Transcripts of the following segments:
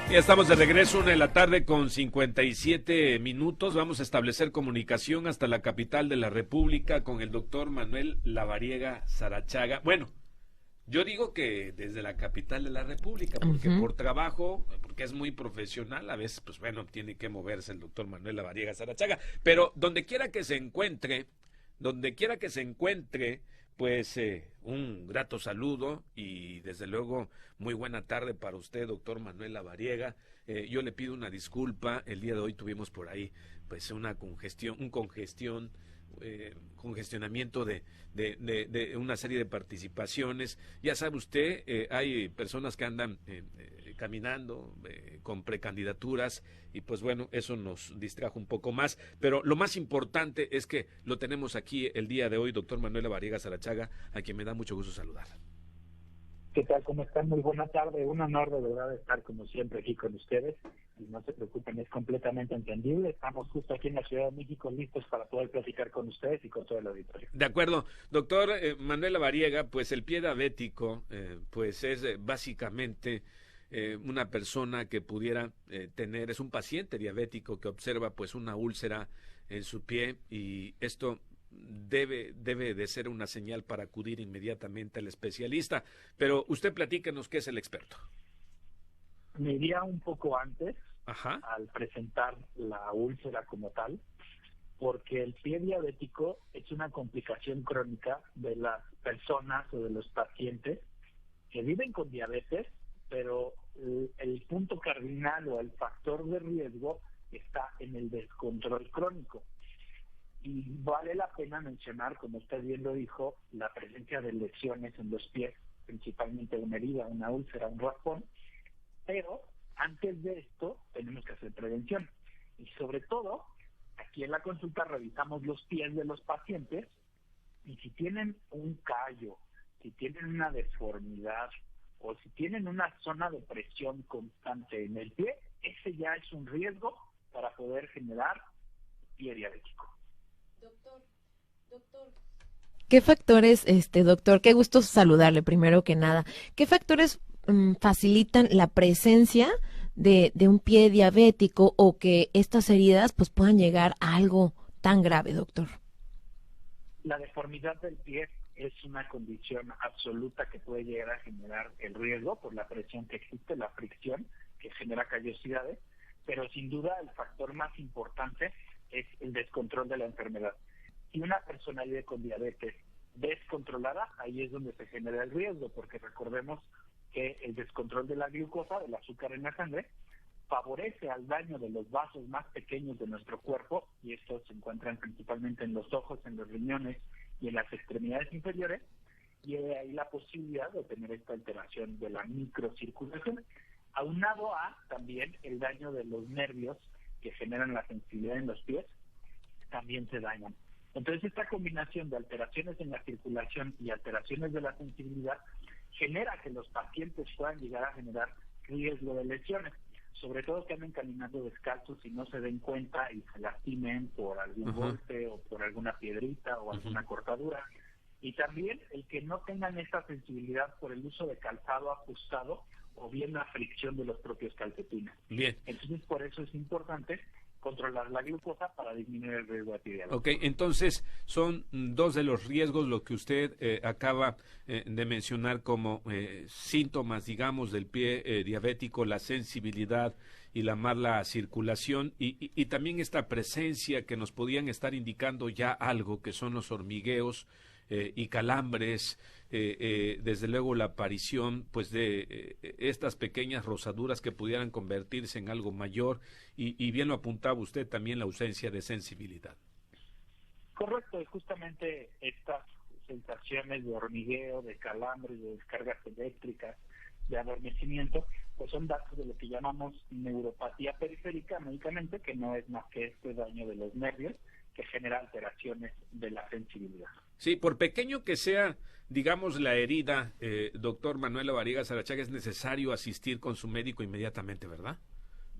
Ya estamos de regreso, 1 de la tarde con 57 minutos. Vamos a establecer comunicación hasta la capital de la República con el doctor Manuel Lavariega Sarachaga. Bueno, yo digo que desde la capital de la República, porque por trabajo, porque es muy profesional, a veces, pues bueno, tiene que moverse el doctor Manuel Lavariega Sarachaga. Pero donde quiera que se encuentre, pues un grato saludo y desde luego muy buena tarde para usted, doctor Manuel Lavariega. Yo le pido una disculpa, el día de hoy tuvimos por ahí pues congestionamiento de una serie de participaciones. Ya sabe usted, hay personas que andan caminando con precandidaturas y pues bueno, eso nos distrajo un poco más, pero lo más importante es que lo tenemos aquí el día de hoy, doctor Manuel Lavariega Sarachaga, a quien me da mucho gusto saludar. ¿Qué tal? ¿Cómo están? Muy buena tarde. Un honor de verdad estar como siempre aquí con ustedes. Y no se preocupen, es completamente entendible. Estamos justo aquí en la Ciudad de México listos para poder platicar con ustedes y con todo el auditorio. De acuerdo. Doctor Manuel Lavariega, pues el pie diabético pues es básicamente una persona que pudiera es un paciente diabético que observa pues una úlcera en su pie y esto debe de ser una señal para acudir inmediatamente al especialista. Pero usted platíquenos qué es el experto. Me iría un poco antes Ajá. al presentar la úlcera como tal, porque el pie diabético es una complicación crónica de las personas o de los pacientes que viven con diabetes, pero el punto cardinal o el factor de riesgo está en el descontrol crónico. Y vale la pena mencionar, como usted bien lo dijo, la presencia de lesiones en los pies, principalmente una herida, una úlcera, un raspón, pero antes de esto tenemos que hacer prevención. Y sobre todo, aquí en la consulta revisamos los pies de los pacientes y si tienen un callo, si tienen una deformidad o si tienen una zona de presión constante en el pie, ese ya es un riesgo para poder generar pie diabético. Doctor, ¿qué factores, doctor, qué gusto saludarle primero que nada, qué factores facilitan la presencia de un pie diabético o que estas heridas pues puedan llegar a algo tan grave, doctor? La deformidad del pie es una condición absoluta que puede llegar a generar el riesgo por la presión que existe, la fricción que genera callosidades, pero sin duda el factor más importante es el descontrol de la enfermedad. Si una persona vive con diabetes descontrolada, ahí es donde se genera el riesgo, porque recordemos que el descontrol de la glucosa, del azúcar en la sangre, favorece al daño de los vasos más pequeños de nuestro cuerpo, y estos se encuentran principalmente en los ojos, en los riñones y en las extremidades inferiores, y hay ahí la posibilidad de tener esta alteración de la microcirculación, aunado a también el daño de los nervios que generan la sensibilidad en los pies, también se dañan. Entonces esta combinación de alteraciones en la circulación y alteraciones de la sensibilidad genera que los pacientes puedan llegar a generar riesgo de lesiones, sobre todo que anden caminando descalzos y no se den cuenta y se lastimen por algún golpe o por alguna piedrita o alguna cortadura. Y también el que no tengan esta sensibilidad por el uso de calzado ajustado o bien la fricción de los propios calcetines. Bien. Entonces por eso es importante controlar la glucosa para disminuir el riesgo de diabetes. Ok, entonces son dos de los riesgos lo que usted acaba de mencionar como síntomas, digamos, del pie diabético, la sensibilidad y la mala circulación y también esta presencia que nos podían estar indicando ya algo que son los hormigueos y calambres, desde luego la aparición pues de estas pequeñas rosaduras que pudieran convertirse en algo mayor y bien lo apuntaba usted también la ausencia de sensibilidad. Correcto, y justamente estas sensaciones de hormigueo, de calambres, de descargas eléctricas, de adormecimiento, pues son datos de lo que llamamos neuropatía periférica médicamente, que no es más que este daño de los nervios que genera alteraciones de la sensibilidad. Sí, por pequeño que sea, digamos, la herida, doctor Manuel Lavariega Sarachaga, es necesario asistir con su médico inmediatamente, ¿verdad?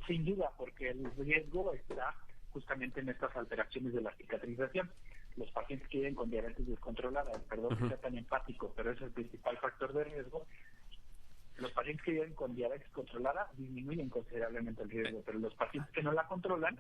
Sin duda, porque el riesgo está justamente en estas alteraciones de la cicatrización. Los pacientes que viven con diabetes descontrolada, perdón que sea tan empático, pero es el principal factor de riesgo, Los pacientes que viven con diabetes controlada disminuyen considerablemente el riesgo, pero los pacientes que no la controlan,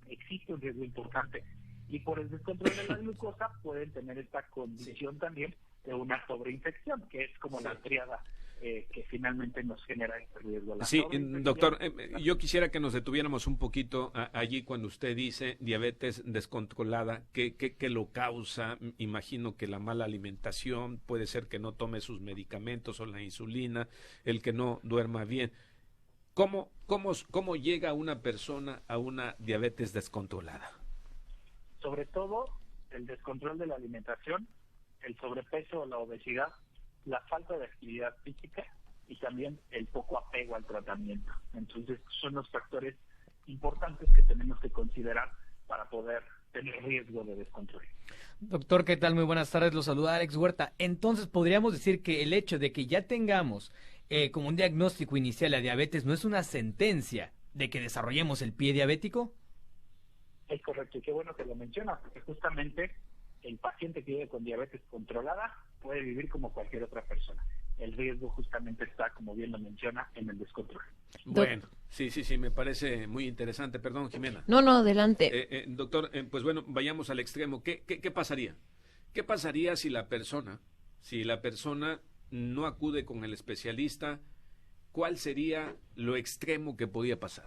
existe un riesgo importante. Y por el descontrol de la glucosa pueden tener esta condición también de una sobreinfección, que es como la tríada que finalmente nos genera este riesgo. Sí, doctor, yo quisiera que nos detuviéramos un poquito allí cuando usted dice diabetes descontrolada. ¿Qué lo causa? Imagino que la mala alimentación, puede ser que no tome sus medicamentos o la insulina, el que no duerma bien. ¿Cómo llega una persona a una diabetes descontrolada? Sobre todo el descontrol de la alimentación, el sobrepeso o la obesidad, la falta de actividad física y también el poco apego al tratamiento. Entonces son los factores importantes que tenemos que considerar para poder tener riesgo de descontrol. Doctor, ¿qué tal? Muy buenas tardes, lo saluda Alex Huerta. Entonces, ¿podríamos decir que el hecho de que ya tengamos como un diagnóstico inicial la diabetes no es una sentencia de que desarrollemos el pie diabético? Es correcto, y qué bueno que lo mencionas, porque justamente el paciente que vive con diabetes controlada puede vivir como cualquier otra persona. El riesgo justamente está, como bien lo menciona, en el descontrol. Bueno, sí, me parece muy interesante. Perdón, Jimena. No, adelante. Doctor, pues bueno, vayamos al extremo. ¿Qué pasaría? ¿Qué pasaría si la persona no acude con el especialista? ¿Cuál sería lo extremo que podía pasar?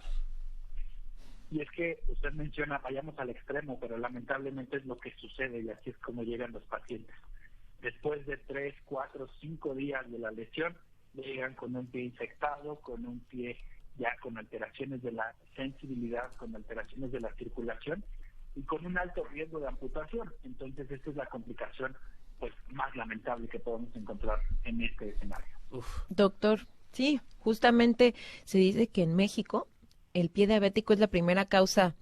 Y es que usted menciona, vayamos al extremo, pero lamentablemente es lo que sucede y así es como llegan los pacientes. Después de 3, 4, 5 días de la lesión, llegan con un pie infectado, con un pie ya con alteraciones de la sensibilidad, con alteraciones de la circulación y con un alto riesgo de amputación. Entonces, esta es la complicación pues más lamentable que podemos encontrar en este escenario. Doctor, sí, justamente se dice que en México el pie diabético es la primera causa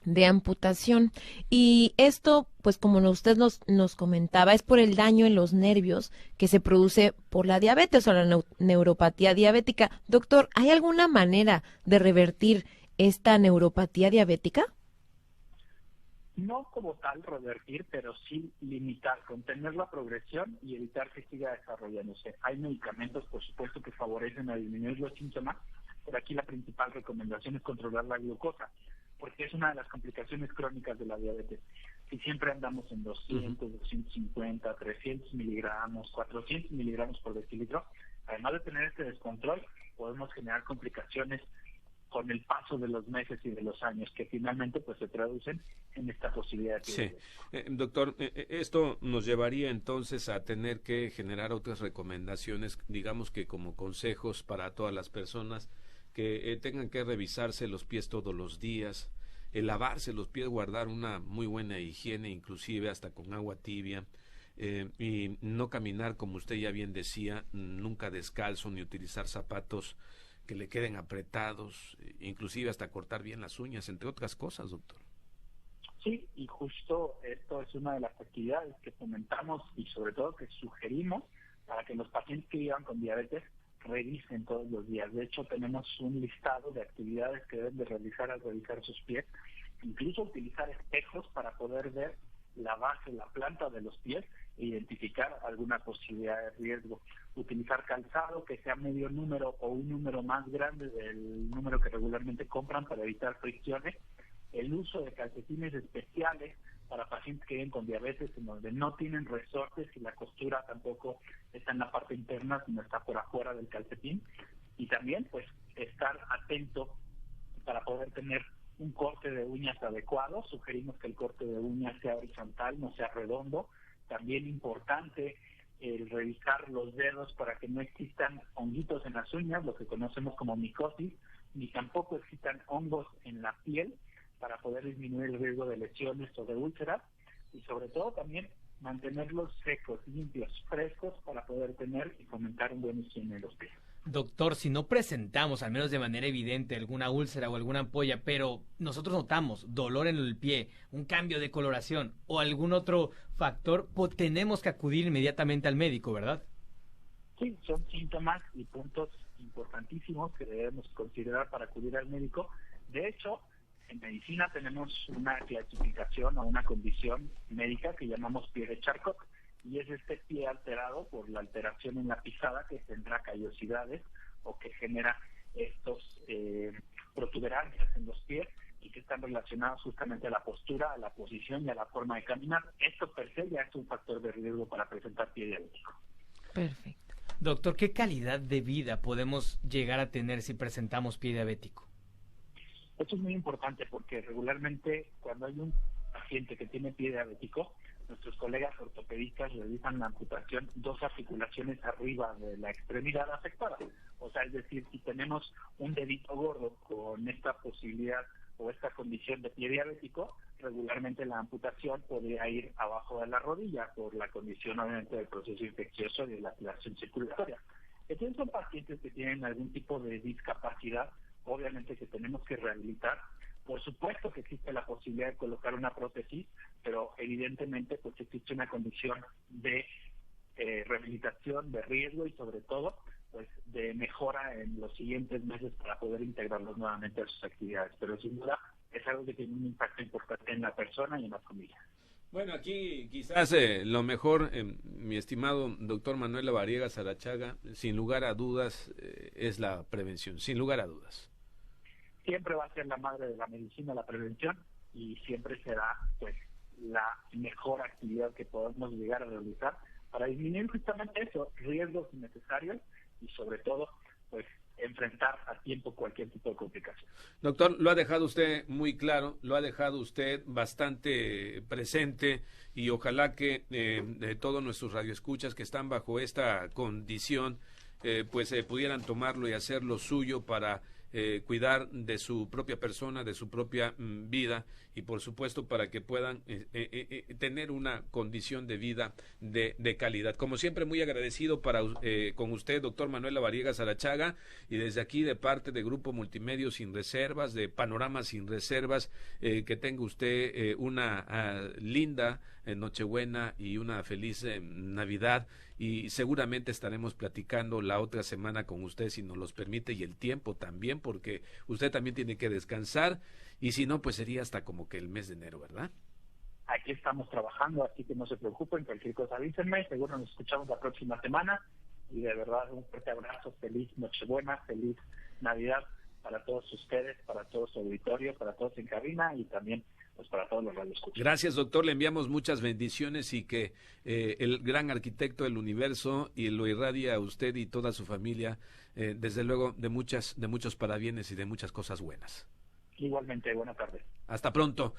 de amputación y esto, pues como usted nos comentaba, es por el daño en los nervios que se produce por la diabetes o la neuropatía diabética. Doctor, ¿hay alguna manera de revertir esta neuropatía diabética? No como tal revertir, pero sí limitar, contener la progresión y evitar que siga desarrollándose. Hay medicamentos, por supuesto, que favorecen a disminuir los síntomas, pero aquí la principal recomendación es controlar la glucosa, porque es una de las complicaciones crónicas de la diabetes. Si siempre andamos en 200, 250, 300 miligramos, 400 miligramos por decilitro, además de tener este descontrol, podemos generar complicaciones con el paso de los meses y de los años, que finalmente pues se traducen en esta posibilidad de sí. Doctor, esto nos llevaría entonces a tener que generar otras recomendaciones, digamos que como consejos para todas las personas que tengan que revisarse los pies todos los días, lavarse los pies, guardar una muy buena higiene, inclusive hasta con agua tibia, y no caminar, como usted ya bien decía, nunca descalzo, ni utilizar zapatos que le queden apretados, inclusive hasta cortar bien las uñas, entre otras cosas, doctor. Sí, y justo esto es una de las actividades que fomentamos y sobre todo que sugerimos para que los pacientes que vivan con diabetes revisen todos los días. De hecho, tenemos un listado de actividades que deben de realizar al revisar sus pies, incluso utilizar espejos para poder ver la base, la planta de los pies e identificar alguna posibilidad de riesgo. Utilizar calzado que sea medio número o un número más grande del número que regularmente compran para evitar fricciones. El uso de calcetines especiales para pacientes que viven con diabetes en donde no tienen resortes y la costura tampoco está en la parte interna, sino está por afuera del calcetín. Y también pues estar atento para poder tener un corte de uñas adecuado. Sugerimos que el corte de uñas sea horizontal, no sea redondo. También importante el revisar los dedos para que no existan honguitos en las uñas, lo que conocemos como micosis, ni tampoco existan hongos en la piel, para poder disminuir el riesgo de lesiones o de úlceras, y sobre todo también mantenerlos secos, limpios, frescos, para poder tener y fomentar un buen higiene de los pies. Doctor, si no presentamos, al menos de manera evidente, alguna úlcera o alguna ampolla, pero nosotros notamos dolor en el pie, un cambio de coloración o algún otro factor, pues tenemos que acudir inmediatamente al médico, ¿verdad? Sí, son síntomas y puntos importantísimos que debemos considerar para acudir al médico. De hecho, en medicina tenemos una clasificación o una condición médica que llamamos pie de Charcot, y es este pie alterado por la alteración en la pisada que tendrá callosidades o que genera estos protuberancias en los pies y que están relacionados justamente a la postura, a la posición y a la forma de caminar. Esto per se ya es un factor de riesgo para presentar pie diabético. Perfecto. Doctor, ¿qué calidad de vida podemos llegar a tener si presentamos pie diabético? Esto es muy importante porque regularmente cuando hay un paciente que tiene pie diabético, nuestros colegas ortopedistas realizan la amputación 2 articulaciones arriba de la extremidad afectada. O sea, es decir, si tenemos un dedito gordo con esta posibilidad o esta condición de pie diabético, regularmente la amputación podría ir abajo de la rodilla por la condición obviamente del proceso infeccioso y de la alteración circulatoria. Entonces son pacientes que tienen algún tipo de discapacidad, obviamente que tenemos que rehabilitar. Por supuesto que existe la posibilidad de colocar una prótesis, pero evidentemente pues existe una condición de rehabilitación, de riesgo y sobre todo pues de mejora en los siguientes meses para poder integrarlos nuevamente a sus actividades. Pero sin duda es algo que tiene un impacto importante en la persona y en la familia. Bueno, aquí quizás lo mejor, mi estimado doctor Manuel Lavariega Sarachaga, sin lugar a dudas, es la prevención, sin lugar a dudas. Siempre va a ser la madre de la medicina la prevención y siempre será pues la mejor actividad que podemos llegar a realizar para disminuir justamente eso, riesgos innecesarios y sobre todo pues enfrentar a tiempo cualquier tipo de complicación. Doctor, lo ha dejado usted muy claro, lo ha dejado usted bastante presente y ojalá que todos nuestros radioescuchas que están bajo esta condición pudieran tomarlo y hacerlo suyo para cuidar de su propia persona, de su propia vida y por supuesto para que puedan tener una condición de vida de calidad. Como siempre, muy agradecido con usted, doctor Manuel Lavariega Sarachaga, y desde aquí de parte de Grupo Multimedia Sin Reservas, de Panorama Sin Reservas, que tenga usted una linda Nochebuena y una feliz Navidad, y seguramente estaremos platicando la otra semana con usted si nos los permite y el tiempo también, porque usted también tiene que descansar y si no pues sería hasta como que el mes de enero, ¿verdad? Aquí estamos trabajando, así que no se preocupen, cualquier cosa avísenme, seguro nos escuchamos la próxima semana y de verdad un fuerte abrazo, feliz Nochebuena, feliz Navidad para todos ustedes, para todo su auditorio, para todos en cabina y también pues para todos los radioescuchas. Gracias, doctor, le enviamos muchas bendiciones y que el gran arquitecto del universo y lo irradie a usted y toda su familia, desde luego de muchos parabienes y de muchas cosas buenas. Igualmente, buenas tardes. Hasta pronto.